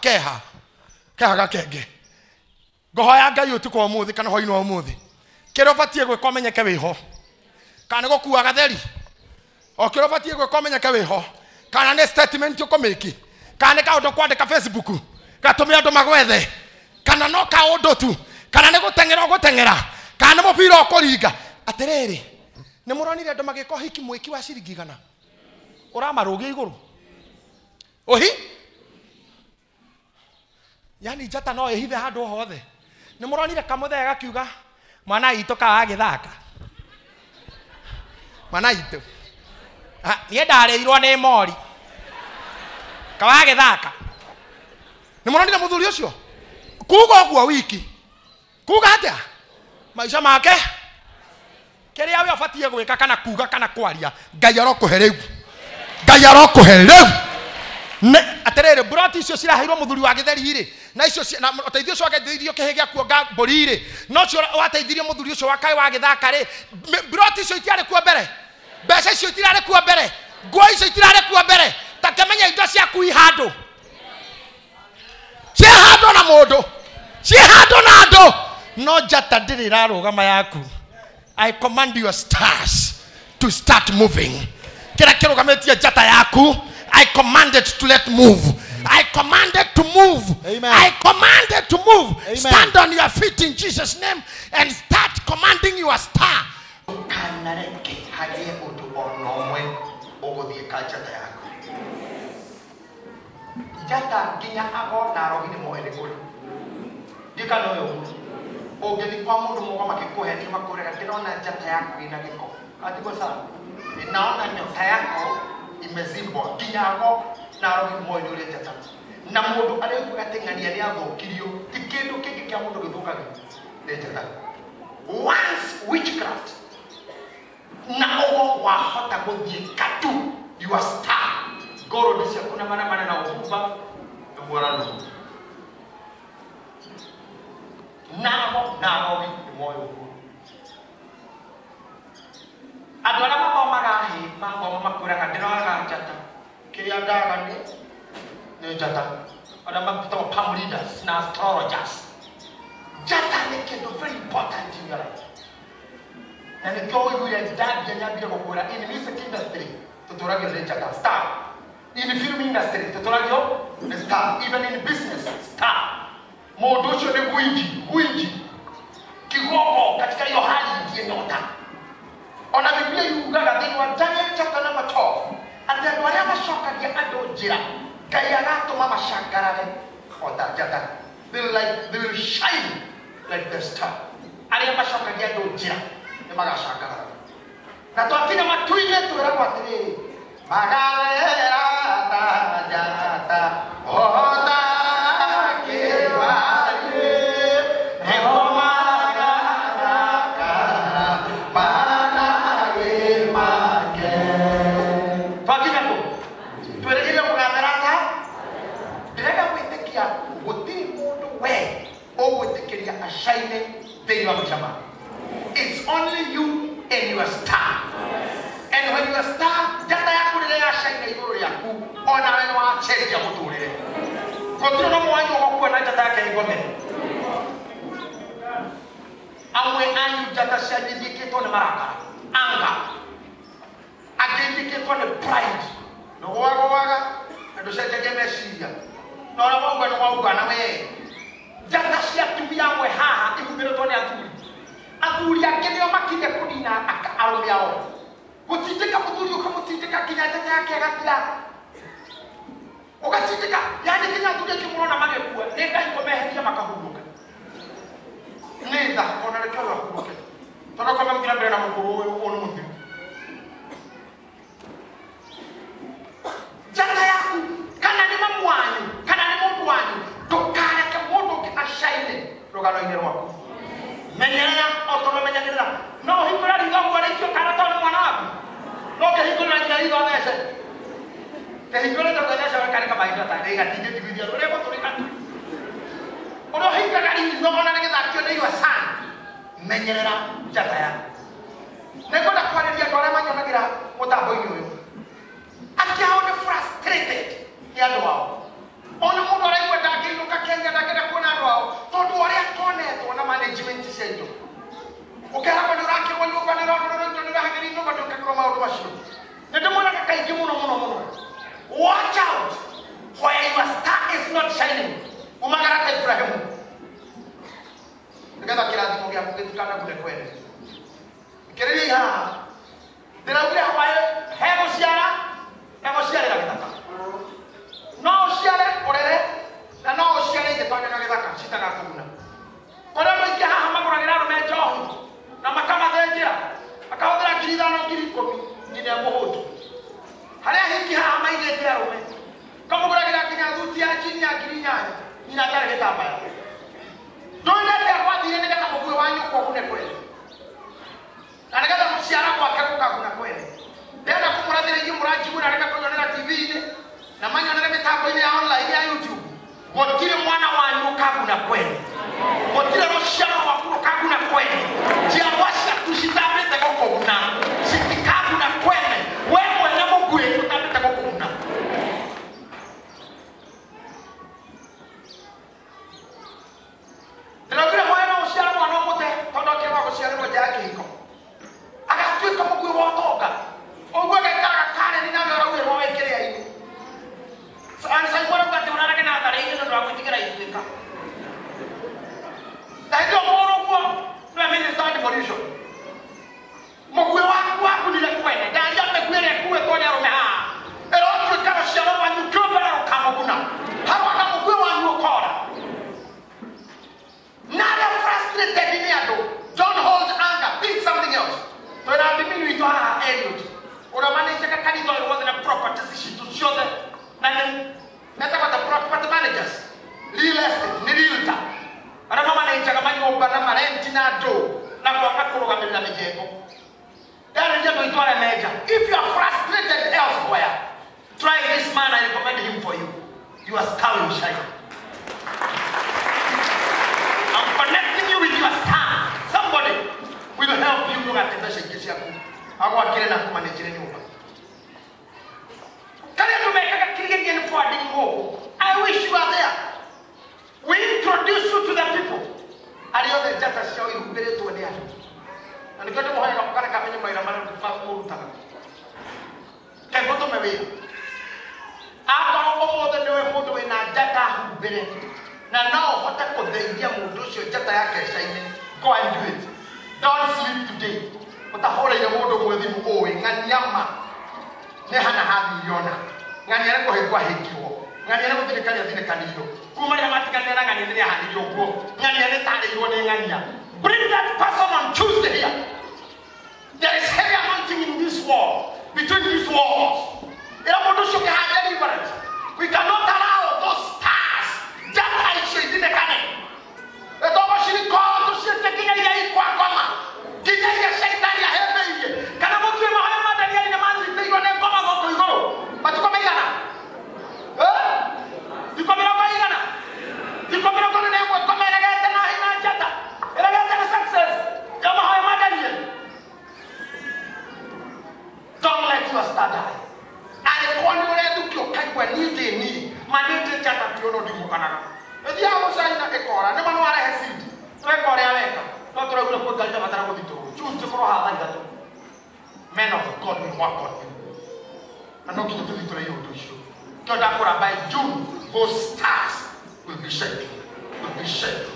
kehaga kenge. Ngũhoya Ngai ũtukũ wa ũmũthĩ kana hwaĩ-inĩ wa ũmũthĩ, kĩrĩa ũbatiĩ gwĩka ũmenyeke wĩho, kana nĩ gũkua gatheri, o kĩrĩa ũbatiĩ gwĩka ũmenyeke wĩho, kana nĩ statement ũkũmĩki, kana nĩ kaũndũ kwandĩka Facebook gatũme andũ magwethe, kana no kaũndũ tu, kana nĩ gũteng'era ũgũteng'era, kana nĩ mũbira ũkũringa. Atĩrĩrĩ, nĩ mũronire andũ magĩka ũhiki mwĩki wa ciringi igana, ũramarũgia igũrũ ũhi. Yani njata no ĩhithe handũ hothe. Nĩ mũronire kamũthee gakiuga mwana witũ kaga gĩthaka, mwana witũ niĩ ndarĩirwo nĩ mori kaga gĩthaka. Nĩ mũronire mũthuri ũcio kuga ũguo wiki, kuga atĩa maica make, kĩrĩa we ũbatiĩ gwĩka kana kuga kana kwaria, Ngai arokũhe rĩu, Ngai arokũhe rĩu. Atĩrĩrĩ, buroti icio ciraheirwo mũthuri wa gĩtheri-rĩ, na icio na ũteithio ũcio wageithĩrio kĩhĩ gĩa kuonga mbũri-rĩ, no cio wateithirie mũthuri ũcio wa kaĩ wa gĩthaka-rĩ, buroti icio itiarĩ kuo mbere, mbeca icio itirarĩ kuo mbere, nguo icio itirarĩ kuo mbere. Ta kĩmenya indo ciaku i handũ, ciĩ handũ na mũndũ, ciĩ handũ na andũ, no njata ndĩrĩ ĩrarũgama yaku. I command your stars to start moving. Kĩrĩa kĩrũgamĩtie njata yaku, I command it to let move. I command it to move. Amen. I command it to move. Amen. Stand on your feet in Jesus' name and start commanding your star. Kanareke hagie undu onomwe ogũthiĩ ka njata yaku. Njata nginya ago na rogi nĩ moĩ nĩ kũrĩ. Ndikana ũyũ ũngĩthiĩ kwa mũndũ mũgo makĩkũhe nĩ makũrega ndĩrona njata yaku ĩna gĩko. Atiko sawa. Ninaona nyota yako imezimbwa nginya ago na rogi nĩ moĩ nĩ ũrĩ njata. Na mũndũ arĩkuga ateng'ania nĩ athũkirio ti kĩndũ kĩngĩ kĩa mũndũ gĩthũkagio nĩ njata. Once witchcraft na ogo wahota gũthiĩ katu your star ngoro nĩ ciaku na mana na ũbumba nĩ mwaranu namo nĩ moyo ũguo. Andũ arĩa mathomaga hĩ mathoma makwĩraga ndĩroraga njata, kĩrĩa ndaga nĩ njata. Arĩa magĩtagwo palm readers na astrologers, njata nĩ kĩndũ very important in your life. Na nĩ kĩo wĩiguire ndambia nyambire gũkwĩra in music industry tũtũragio nĩ njata star, in film industry tũtũragio nĩ star, even in business star. Mũndũ ũcio nĩ gwinji kigogo katika hiyo hali ndiye nyota. Ona Biblia yugaga thĩinĩ wa Daniel chapter number 12 atĩ andũ arĩa macokagia andũ njĩra Ngai agatũma macangarare o ta njata. They will shine like the star. Arĩa macokagia andũ njĩra nĩ magacangarara. Na twakinya matu-inĩ twĩragwo atĩrĩ magarera ta njata ota kĩwari nĩho magarera ashine thĩinĩ wa mũcama. It's only you and your star. And when your star, njata yaku rĩrĩa yashine igũrũ rĩaku, ona we nĩ wacenjia mũtũrĩre. Gũtirĩ na mwanya wa kuona njata yake ĩgome. Amwe anyu njata cianjithĩkĩtwo nĩ marakara, anger. Angĩthĩkĩtwo nĩ pride. Nĩgwaga na ndũcenjagia meciria. Na ũrĩa wauga nĩ wauga na we. Njata cia atumia amwe haha ihumĩrĩtwo nĩ athuri. Athuri angĩ nĩo makinde kũnina arũme ao. Gũtindĩka mũthuri ũkamũtindĩka nginya njata yake ĩgathira. Ũgatindĩka, yani nginya athuri akĩmũrona magĩkua, nĩ Ngai kũmeheria makahurũka. Nĩ tha, ona reke mahurũke. Tondũ kama mũgira mbere na mũkũrũ ũyũ nĩ mũthiru. Njata yaku, kana nĩ mamu wanyu, kana nĩ mũndũ wanyu, ndũkareke mũndũ ũngĩ ashine rũgano-inĩ rwaku. Menyerera o tũrũmenyagĩrĩra. No ũhingũre ritho mwarĩkio kana tondũ mwana waku. No ũkĩhingũrĩra nginya ritho thece. Kĩhingũrĩte thece wekarĩka mahinda ta ĩgatindĩkithia rũrĩa gũtũrĩka tu. Ũrĩa ũhingaga ritho ona rĩgĩthakio nĩ iwa sana. Menyerera njata yaku. Nĩngwenda kwarĩria andũ arĩa manyonagĩra mũtambo-inĩ ũyũ. Akĩhao nĩ frustrated nĩ andũ ao. Ona mũndũ araigua ndangĩinũka Kenya ndangĩenda kuona andũ ao tondũ ũrĩa tonetwo na management ciaitũ. Ũkĩragwo nĩ ũrakĩrwo nyũmba nĩ ũrahagĩria nyũmba ndũngĩkorwo maũndũ macio. Nĩ ndĩmuonaga kaingĩ mũno. Watch out where your star is not shining. Umagara ta Ibrahimu. Nĩgetha kĩrathimo gĩaku gĩtikanagune kwene. Kĩrĩria haha. Ndĩraugire hwaĩ he gũciara na gũciarĩra gĩthaka. No ũciare ũrere na no ũciare igĩtonyana gĩthaka citagakũguna. Kũrĩa andũ aingĩ haha magũragĩra arũme njohi na makamathĩnjĩra akahũthĩra 5,000 10,000 nginya mũhũtu. Harĩa hingi haha maigĩte arũme kamũgũragĩra nginya thuti ya jini ya 8,000 nginya ndarĩ gĩtambaya. Ndũnyendete gwathire nĩgetha mũkuĩ wa nyũkwa ũgune kwene na nĩgetha mũciara gwake gũkaguna kwene. Ndenda kũmũrathĩrĩria mũranjigũra rĩka kũnyonera TV-inĩ na manyonere mĩtambo-inĩ ya online ya YouTube. Gũtirĩ mwana wanyu ũkaguna kwene. Gũtirĩ rũciaro rwaku rũkaguna kwene. Njiarwa ciaku citambĩte gũkũguna citikaguna kwene. We mwene mũkuĩ ũtambĩte gũkũguna. Ndĩraugire hwaĩ no ũciare mwana ũmũte tondũ akĩrwa gũciarĩrwo nja ya kĩhiko. Agatuĩka mũkuĩ wa ũtonga. Ũguo agekaraga Karen nawe ũraugĩrwo wĩkĩrĩa inĩ. Ansaigua kwati unarake na athari hizo ndo akutikira ifika. Ndio moro kwa no mimi stand for you. Mokwe waku ni kwene. Ndio mekwe kuwe toni arome ha. Ero tu kama shaba wa nyukoba ukamuguna. Hapo kama mokwe wangu ukora. Nada frustrated ni ado. Don't hold anger. Think something else. So na mimi ni toa Eliud. Una manage kaka ni it wasn't a proper decision to show them. Nata kwa the property managers, real estate, ni realtor. Ana mama anaita kama nyumba na marenti na do na kwa kakuru kamili mijengo. Dara ndio itwara meja. If you are frustrated elsewhere, try this man. I recommend him for you. Your star will shine. I'm connecting you with your star. Somebody will help you look at the message yako. Agwa kile na kumanage nyumba. I wish you are there. We introduce you to the people. Aliyote jata sio ilubere tu ndia. Alikata moyo kama kama nyumba ina maana kufa kuruta. Kembo to mewe. Aka omo de ndio moto ina jata hubere. Na nao hata kodhengia mudosho jata yake shaine. Go and do it. Don't sleep today. Utahora ile modo mwethimu owe nganyama. Ne hana habi yona. Nganyara ko hekwa hekiwo. Nganyara ko tilekanya tilekaniyo. Kuma ya matikanya na ngani ya haniyo ko. Nganyara tale yone nganya. Bring that person on Tuesday here. There is heavy anointing in this wall. Between these walls. Ila modo shoke haja deliverance. We cannot allow those stars. Jata ishe dilekane. Eto bashiri ko to shete kinya ya ikwa koma. Kinya ya shaitani ya hebe iye. Kana mtu wa Muhammad Daniel na manzi tiyo ne koma ngoko ngoro. Batu kama igana. Diko mira kwa igana. Diko mira kwa ne kwa kama regete na hina jata. Takura, by June, those stars will be shaking. Will be shaking.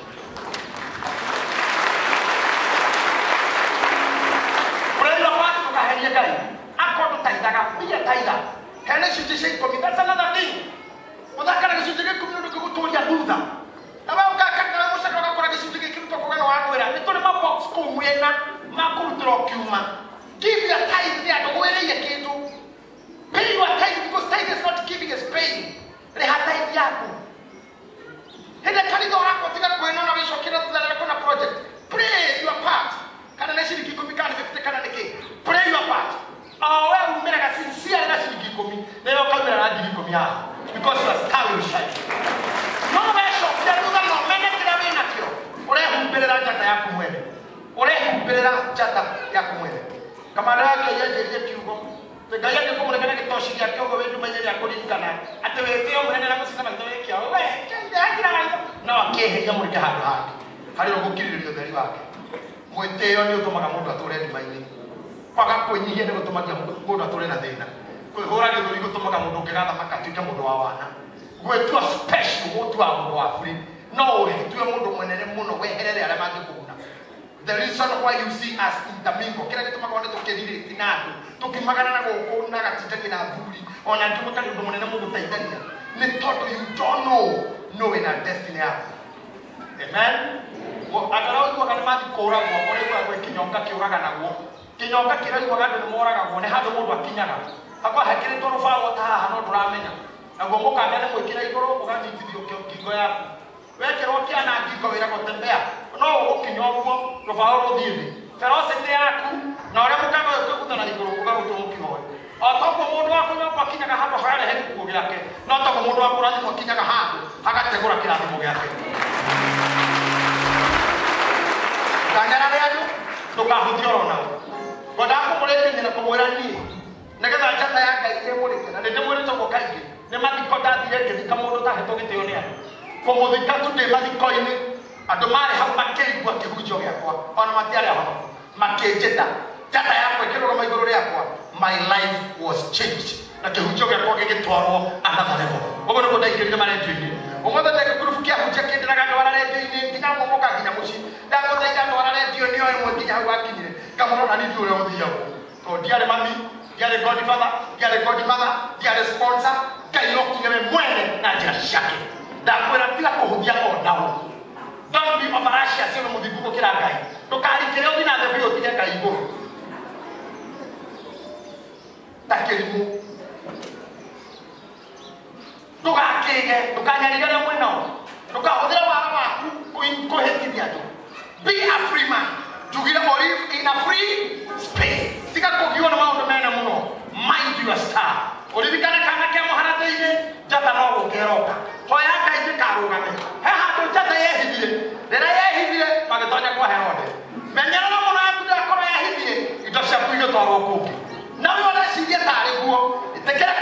Pray your part to Kahania Guy. According to Taida, be a Taida. Hannah should say, that's another thing. But that kind of community go to Yaduda. About Kakaka, box come when Makultro Kuma. Give your tithe there to where you can do. Pay your tithe because tithe is not giving us pain. They have tithe Yaku. And the Kalidora going on a Shokina project. Pray your part. Can I see you become pray your part. Oh, well, we make a sincere nation give me. They don't come here and give me because you are starving shine. No measure, there is no many Kiraminatio. Or I better than Yakumwe. Or I better Jata Yakumwe. Kamara, you go. The guy at the moment I get Toshi Yako to my Yakurikana. At the way they open and I was going to make you away. No, I can't hear you. How do you kill you very well? When they on you to Makamuda to read my name. Paga ko nyinyi ndio tumakia muda tulena thina ko hora ndio tuliko tumaka mundu kigana makatika mundu wa wana we tu special mutu wa mundu wa free no we tu mundu mwenene muno we herere ala mangi kuna the reason why you see us intermingle kila kitu makaona tukirire tinatu tukimagana na gukuna gatitani na thuri ona ndumuka ndu mwenene mundu taithania ni toto you don't know in our destiny amen wo agarau kwa kana mati kora kwa kwa kinyonga kiuraga naguo kinyoka kiraigwa gandu ni moraga gone handu mundu akinyaga akwa hakire toro fa wota haha no turamenya naguo mukanda ni mwikira iguru ugatithithio kingo yaku wekirwo kiana ngingo wira gutembea no ugukinyoguo rufao ruthithi ferocity yaku na uria mukanda uyu kwigutana iguru ugagutwo mukihoe otoko mundu wakunyoka akinyaga handu hararehe gikuo giake no toko mundu wakurathimwo akinyaga handu hagategura kirathimo giake kangana rianyu tukahutio nao Godako mulete na kumurani. Nageza jata yanga ile mulete na ndete mulete ko kaige. Ne mati kota direke dikamodo ta heto gite yonia. Komo dikatu de mati koine. Adomare ha makei kwa kihujo yakwa. Ona mati ale hono. Makejeta. Jata yako kero kama igoro yakwa. My life was changed. Na kihujo yakwa gigitwarwo another level. Ogo no ndaikirire mane twini. Omoda ndeke kurufukia hujake ndiraga wala redio nginya momoka nginya muci. Ndago ndaika wala redio niyo imwe nginya wakinyire. Kama no nani dure odhiyo to diare mami diare godfather diare sponsor kayo kinyame mwene na jashake da kwera bila kuhudia ko nawo don't be overrashious sio mudhibuko kila gai to kali kile odina na bio tinya kaibo takelimu to gakege to kanyarira na mweno to kahodera wa ko hetidia to be a free man to live in a free space. Tika kukiwa na maundu mena muno. Mind your star. Olivikana kana kia moharate ine. Jata no ukeroka. Hoya kaiti karugame. He hatu jata yehibile. Dena yehibile. Magetonya kwa Herode. Menyana na muna yakudu ya kora yehibile. Itosha kuyo to agokuki. Na wala siye tare guo. Itekera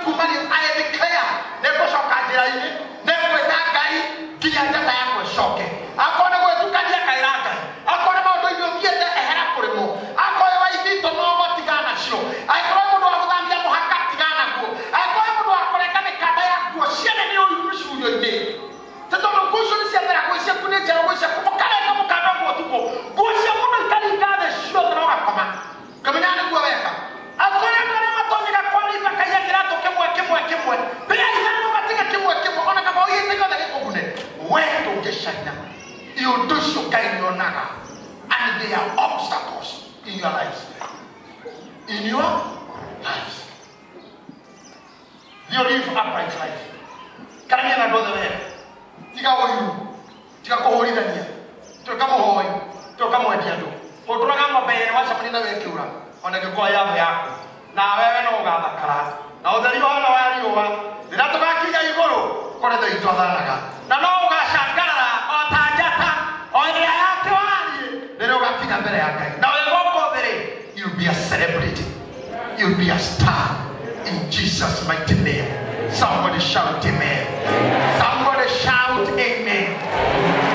kumani I declare. Neko shoka jira ine. Neko etakai. Kia jata yako shoke. Akone wetu kadia kairaka. Akone maudo iyo miete ehera kuremo. Akone wa ibito no watigana shio. Akone mudu wa kudambia muhaka tigana guo. Akone mudu wa kolekane kada ya guo. Siene ni uyurishu uyo ine. Tato mkushu ni siendera kuisia kuneja kuisia kumukale na mukada guo tuko. Kuisia mudu ikali ikade shio tanoga kama. Kaminane guo weka. Akone kare matonika kwa lipa kaya kirato kemwe. Pia isano katika kemwe. Ona kama oye teka dali kogune. Wendo geshaina. You do so kind of naga. And there are obstacles in your lives. In your lives. You live upright life. Can you not do the way? Tika oyu. Tika kohori dania. Tika mohoi. Tika moediado. Otura kama bene washa mnina wekiura. Ona kikoa yavu yako. Na wewe no gaba kara. Na udhaliwa wana waliwa. Ninatoka kinya igoro. Kone do itwadhanaga. Na no ugashangara otajata. Oya yake wali. Lero gafika mbele yake. Na wewe mbele. You'll be a celebrity. You'll be a star. In Jesus' mighty name. Somebody shout amen. Somebody shout amen.